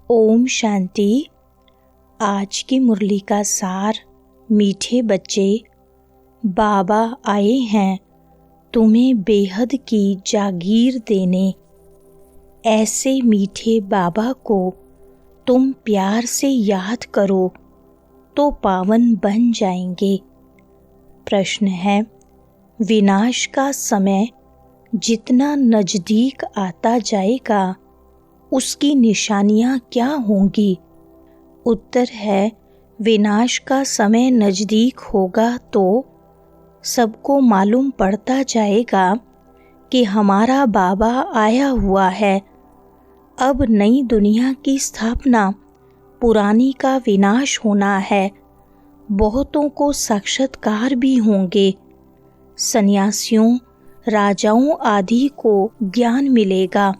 ओम शांति। आज की मुरली का सार। मीठे बच्चे, बाबा आए हैं तुम्हें बेहद की जागीर देने। ऐसे मीठे बाबा को तुम प्यार से याद करो तो पावन बन जाएंगे। प्रश्न है, विनाश का समय जितना नज़दीक आता जाएगा उसकी निशानियाँ क्या होंगी? उत्तर है, विनाश का समय नज़दीक होगा तो सबको मालूम पड़ता जाएगा कि हमारा बाबा आया हुआ है। अब नई दुनिया की स्थापना, पुरानी का विनाश होना है। बहुतों को साक्षात्कार भी होंगे। सन्यासियों, राजाओं आदि को ज्ञान मिलेगा।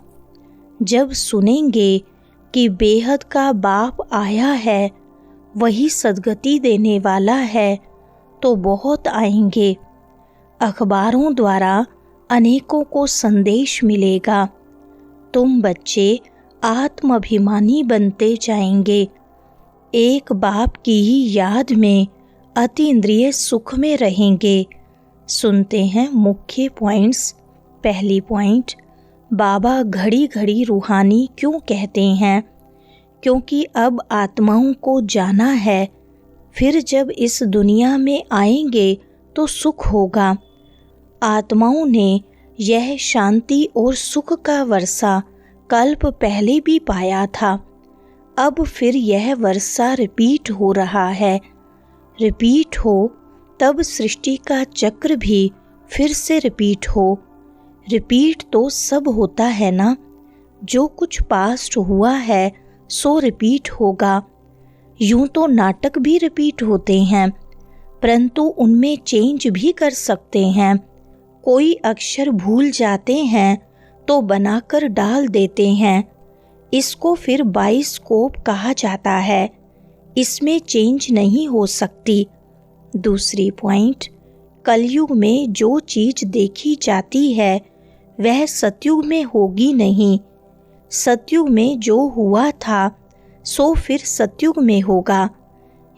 जब सुनेंगे कि बेहद का बाप आया है, वही सद्गति देने वाला है, तो बहुत आएंगे। अखबारों द्वारा अनेकों को संदेश मिलेगा। तुम बच्चे आत्माभिमानी बनते जाएंगे। एक बाप की ही याद में अतीन्द्रिय सुख में रहेंगे। सुनते हैं मुख्य पॉइंट्स। पहली पॉइंट, बाबा घड़ी घड़ी रूहानी क्यों कहते हैं? क्योंकि अब आत्माओं को जाना है, फिर जब इस दुनिया में आएंगे तो सुख होगा। आत्माओं ने यह शांति और सुख का वर्षा कल्प पहले भी पाया था। अब फिर यह वर्षा रिपीट हो रहा है। रिपीट हो तब सृष्टि का चक्र भी फिर से रिपीट हो। रिपीट तो सब होता है ना। जो कुछ पास्ट हुआ है सो रिपीट होगा। यूं तो नाटक भी रिपीट होते हैं, परंतु उनमें चेंज भी कर सकते हैं। कोई अक्षर भूल जाते हैं तो बनाकर डाल देते हैं। इसको फिर बाइस्कोप कहा जाता है। इसमें चेंज नहीं हो सकती। दूसरी पॉइंट, कलयुग में जो चीज देखी जाती है वह सतयुग में होगी नहीं। सतयुग में जो हुआ था सो फिर सतयुग में होगा।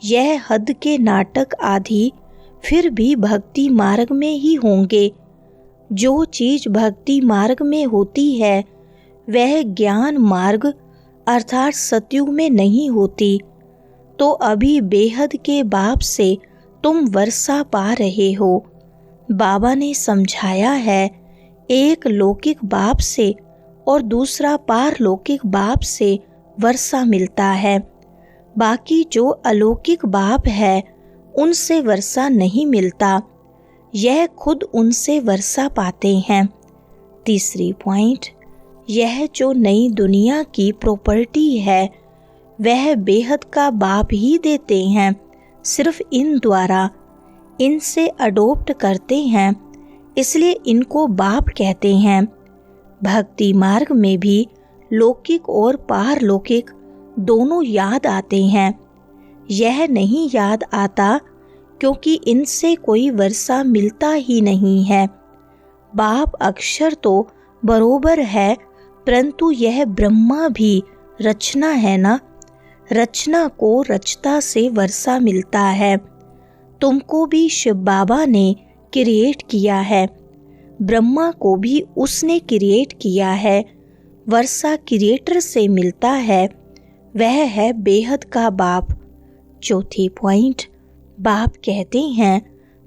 यह हद के नाटक आदि फिर भी भक्ति मार्ग में ही होंगे। जो चीज भक्ति मार्ग में होती है वह ज्ञान मार्ग अर्थात सतयुग में नहीं होती। तो अभी बेहद के बाप से तुम वर्षा पा रहे हो। बाबा ने समझाया है, एक लौकिक बाप से और दूसरा पारलौकिक बाप से वर्षा मिलता है। बाकी जो अलौकिक बाप है उनसे वर्षा नहीं मिलता। यह खुद उनसे वर्षा पाते हैं। तीसरी पॉइंट, यह जो नई दुनिया की प्रॉपर्टी है वह बेहद का बाप ही देते हैं। सिर्फ इन द्वारा इनसे अडोप्ट करते हैं, इसलिए इनको बाप कहते हैं। भक्ति मार्ग में भी लौकिक और पारलौकिक दोनों याद आते हैं। यह नहीं याद आता क्योंकि इनसे कोई वर्षा मिलता ही नहीं है। बाप अक्षर तो बरोबर है, परंतु यह ब्रह्मा भी रचना है ना। रचना को रचता से वर्षा मिलता है। तुमको भी शिव बाबा ने क्रिएट किया है। ब्रह्मा को भी उसने क्रिएट किया है। वर्षा क्रिएटर से मिलता है, वह है बेहद का बाप। चौथी पॉइंट, बाप कहते हैं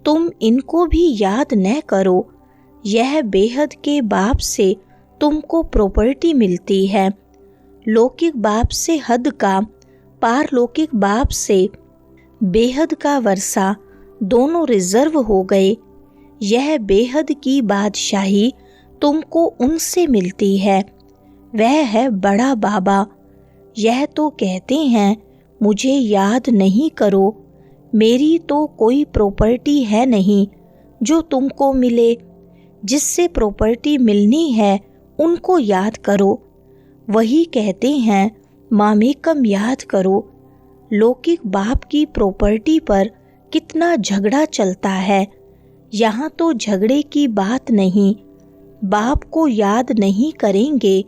तुम इनको भी याद न करो। यह बेहद के बाप से तुमको प्रॉपर्टी मिलती है। लौकिक बाप से हद का, पारलौकिक बाप से बेहद का वर्षा दोनों रिजर्व हो गए। यह बेहद की बादशाही तुमको उनसे मिलती है। वह है बड़ा बाबा। यह तो कहते हैं मुझे याद नहीं करो, मेरी तो कोई प्रॉपर्टी है नहीं जो तुमको मिले। जिससे प्रॉपर्टी मिलनी है उनको याद करो। वही कहते हैं मामेकम याद करो। लौकिक बाप की प्रॉपर्टी पर कितना झगड़ा चलता है। यहाँ तो झगड़े की बात नहीं। बाप को याद नहीं करेंगे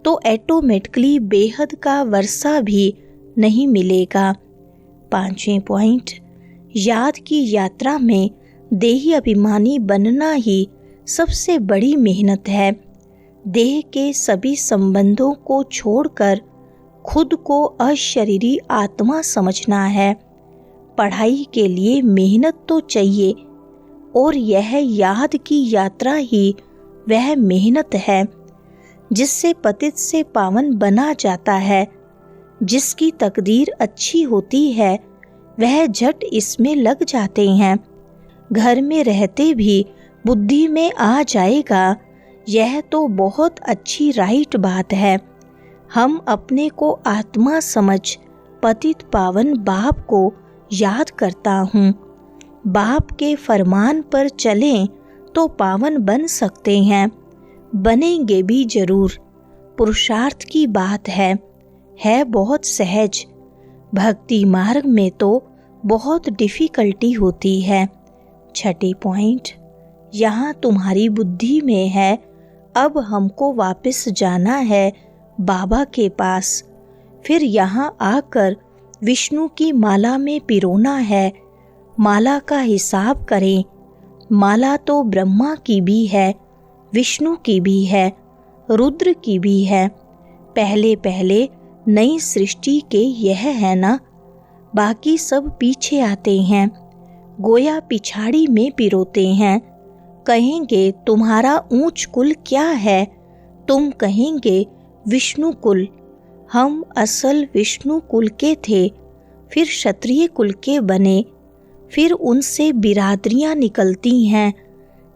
तो ऑटोमेटिकली बेहद का वर्षा भी नहीं मिलेगा। 5वें पॉइंट, याद की यात्रा में देही अभिमानी बनना ही सबसे बड़ी मेहनत है। देह के सभी संबंधों को छोड़कर खुद को अशरीरी आत्मा समझना है। पढ़ाई के लिए मेहनत तो चाहिए, और यह याद की यात्रा ही वह मेहनत है जिससे पतित से पावन बना जाता है। जिसकी तकदीर अच्छी होती है वह झट इसमें लग जाते हैं। घर में रहते भी बुद्धि में आ जाएगा, यह तो बहुत अच्छी राइट बात है। हम अपने को आत्मा समझ पतित पावन बाप को याद करता हूँ। बाप के फरमान पर चलें तो पावन बन सकते हैं, बनेंगे भी जरूर। पुरुषार्थ की बात है बहुत सहज। भक्ति मार्ग में तो बहुत डिफ़िकल्टी होती है। 6 पॉइंट, यहाँ तुम्हारी बुद्धि में है, अब हमको वापस जाना है बाबा के पास। फिर यहाँ आकर विष्णु की माला में पिरोना है। माला का हिसाब करें। माला तो ब्रह्मा की भी है, विष्णु की भी है, रुद्र की भी है। पहले पहले नई सृष्टि के यह है ना, बाकी सब पीछे आते हैं, गोया पिछाड़ी में पिरोते हैं। कहेंगे तुम्हारा ऊंच कुल क्या है, तुम कहेंगे विष्णु कुल। हम असल विष्णु कुल के थे, फिर क्षत्रिय कुल के बने, फिर उनसे बिरादरियां निकलती हैं।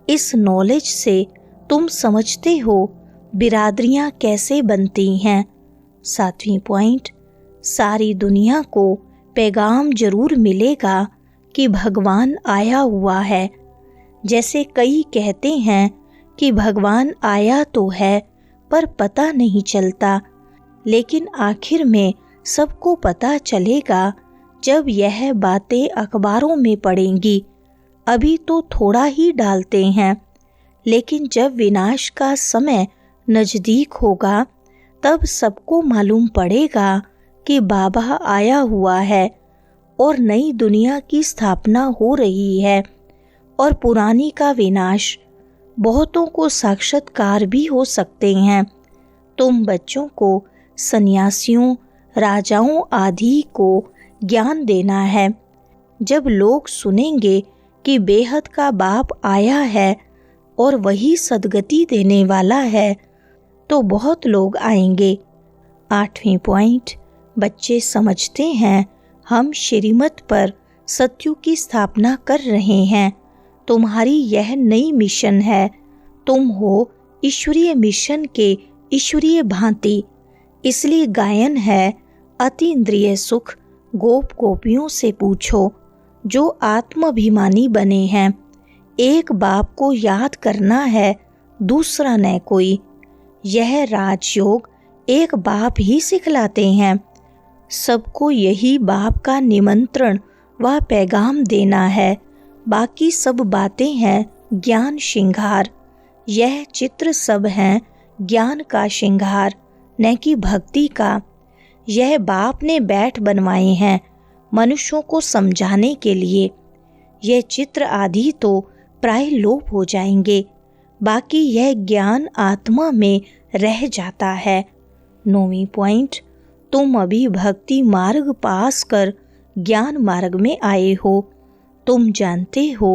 इस नॉलेज से तुम समझते हो बिरादरियां कैसे बनती हैं। 7वें पॉइंट, सारी दुनिया को पैगाम जरूर मिलेगा कि भगवान आया हुआ है। जैसे कई कहते हैं कि भगवान आया तो है पर पता नहीं चलता, लेकिन आखिर में सबको पता चलेगा जब यह बातें अखबारों में पढ़ेंगी। अभी तो थोड़ा ही डालते हैं, लेकिन जब विनाश का समय नज़दीक होगा तब सबको मालूम पड़ेगा कि बाबा आया हुआ है और नई दुनिया की स्थापना हो रही है और पुरानी का विनाश। बहुतों को साक्षात्कार भी हो सकते हैं। तुम बच्चों को, सन्यासियों, राजाओं आदि को ज्ञान देना है। जब लोग सुनेंगे कि बेहद का बाप आया है और वही सद्गति देने वाला है, तो बहुत लोग आएंगे। 8वें पॉइंट, बच्चे समझते हैं हम श्रीमत पर सत्युग की स्थापना कर रहे हैं। तुम्हारी यह नई मिशन है। तुम हो ईश्वरीय मिशन के ईश्वरीय भांति। इसलिए गायन है, अतीन्द्रिय सुख गोप गोपियों से पूछो जो आत्माभिमानी बने हैं। एक बाप को याद करना है, दूसरा न कोई। यह राजयोग एक बाप ही सिखलाते हैं। सबको यही बाप का निमंत्रण व पैगाम देना है। बाकी सब बातें हैं ज्ञान श्रृंगार। यह चित्र सब हैं ज्ञान का श्रृंगार, न कि भक्ति का। यह बाप ने बैठ बनवाए हैं मनुष्यों को समझाने के लिए। यह चित्र आदि तो प्राय लोप हो जाएंगे, बाकी यह ज्ञान आत्मा में रह जाता है। 9वीं पॉइंट, तुम अभी भक्ति मार्ग पास कर ज्ञान मार्ग में आए हो। तुम जानते हो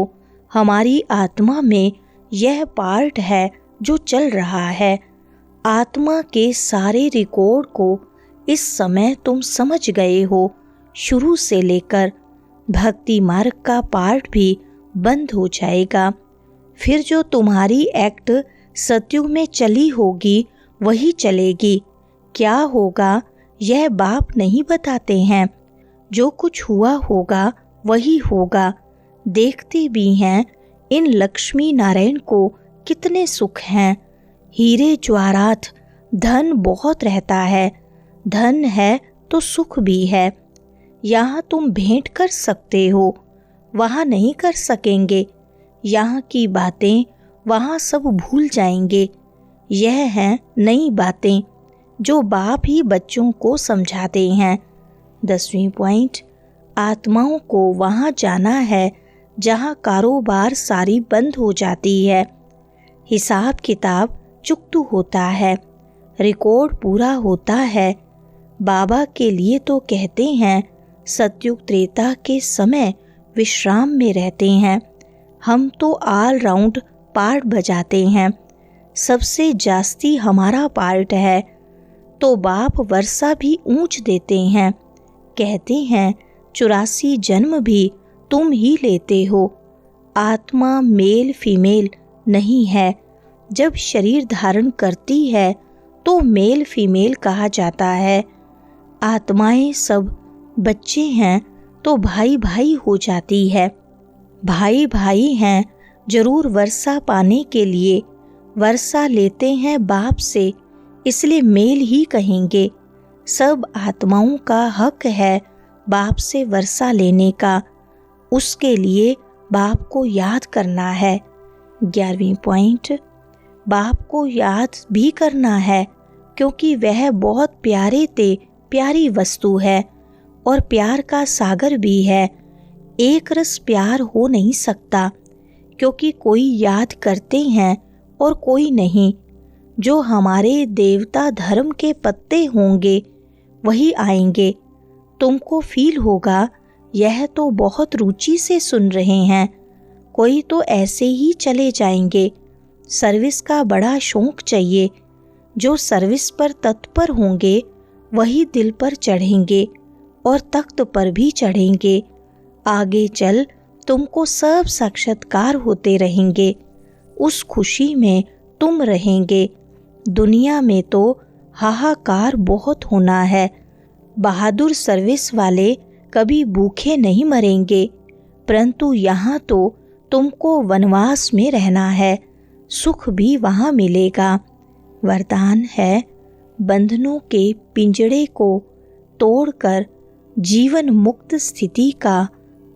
हमारी आत्मा में यह पार्ट है जो चल रहा है। आत्मा के सारे रिकॉर्ड को इस समय तुम समझ गए हो। शुरू से लेकर भक्ति मार्ग का पार्ट भी बंद हो जाएगा। फिर जो तुम्हारी एक्ट सतयुग में चली होगी वही चलेगी। क्या होगा यह बाप नहीं बताते हैं। जो कुछ हुआ होगा वही होगा। देखते भी हैं इन लक्ष्मी नारायण को कितने सुख हैं। हीरे ज्वारात, धन बहुत रहता है। धन है तो सुख भी है। यहाँ तुम भेंट कर सकते हो, वहाँ नहीं कर सकेंगे। यहाँ की बातें वहाँ सब भूल जाएंगे। यह हैं नई बातें। जो बाप ही बच्चों को समझाते हैं। 10वीं पॉइंट, आत्माओं को वहाँ जाना है जहाँ कारोबार सारी बंद हो जाती है, हिसाब किताब चुकतू होता है, रिकॉर्ड पूरा होता है। बाबा के लिए तो कहते हैं सतयुग त्रेता के समय विश्राम में रहते हैं। हम तो ऑल राउंड पार्ट बजाते हैं, सबसे जास्ती हमारा पार्ट है। तो बाप वर्षा भी ऊंच देते हैं, कहते हैं 84 जन्म भी तुम ही लेते हो। आत्मा मेल फीमेल नहीं है, जब शरीर धारण करती है तो मेल फीमेल कहा जाता है। आत्माएं सब बच्चे हैं तो भाई भाई हो जाती है। भाई भाई हैं जरूर वर्षा पाने के लिए, वर्षा लेते हैं बाप से, इसलिए मेल ही कहेंगे। सब आत्माओं का हक है बाप से वर्षा लेने का, उसके लिए बाप को याद करना है। 11वीं पॉइंट, बाप को याद भी करना है क्योंकि वह बहुत प्यारे ते प्यारी वस्तु है और प्यार का सागर भी है। एक रस प्यार हो नहीं सकता क्योंकि कोई याद करते हैं और कोई नहीं। जो हमारे देवता धर्म के पत्ते होंगे वही आएंगे। तुमको फील होगा यह तो बहुत रुचि से सुन रहे हैं, कोई तो ऐसे ही चले जाएंगे। सर्विस का बड़ा शौक चाहिए। जो सर्विस पर तत्पर होंगे वही दिल पर चढ़ेंगे और तख्त पर भी चढ़ेंगे। आगे चल तुमको सब साक्षात्कार होते रहेंगे, उस खुशी में तुम रहेंगे। दुनिया में तो हाहाकार बहुत होना है। बहादुर सर्विस वाले कभी भूखे नहीं मरेंगे, परंतु यहाँ तो तुमको वनवास में रहना है, सुख भी वहाँ मिलेगा। वरदान है बंधनों के पिंजड़े को तोड़कर जीवन मुक्त स्थिति का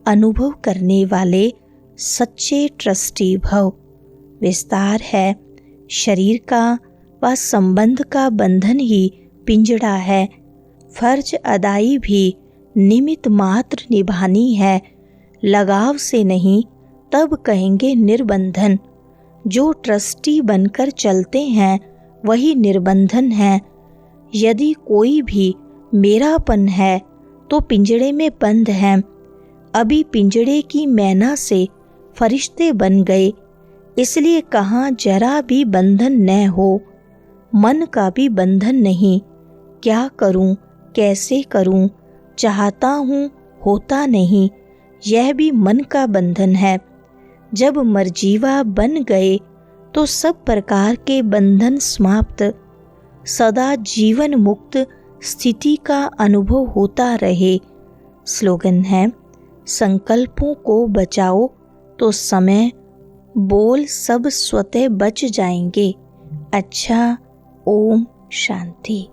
अनुभव करने वाले सच्चे ट्रस्टी भव। विस्तार है शरीर का व संबंध का बंधन ही पिंजड़ा है। फर्ज अदाई भी निमित्त मात्र निभानी है, लगाव से नहीं तब कहेंगे निर्बंधन। जो ट्रस्टी बनकर चलते हैं वही निर्बंधन है। यदि कोई भी मेरापन है तो पिंजड़े में बंद है। अभी पिंजड़े की मैना से फरिश्ते बन गए, इसलिए कहाँ जरा भी बंधन न हो। मन का भी बंधन नहीं, क्या करूं कैसे करूं, चाहता हूं होता नहीं, यह भी मन का बंधन है। जब मर्जीवा बन गए तो सब प्रकार के बंधन समाप्त, सदा जीवन मुक्त स्थिति का अनुभव होता रहे। स्लोगन है संकल्पों को बचाओ तो समय बोल सब स्वतः बच जाएंगे। अच्छा, ओम शांति।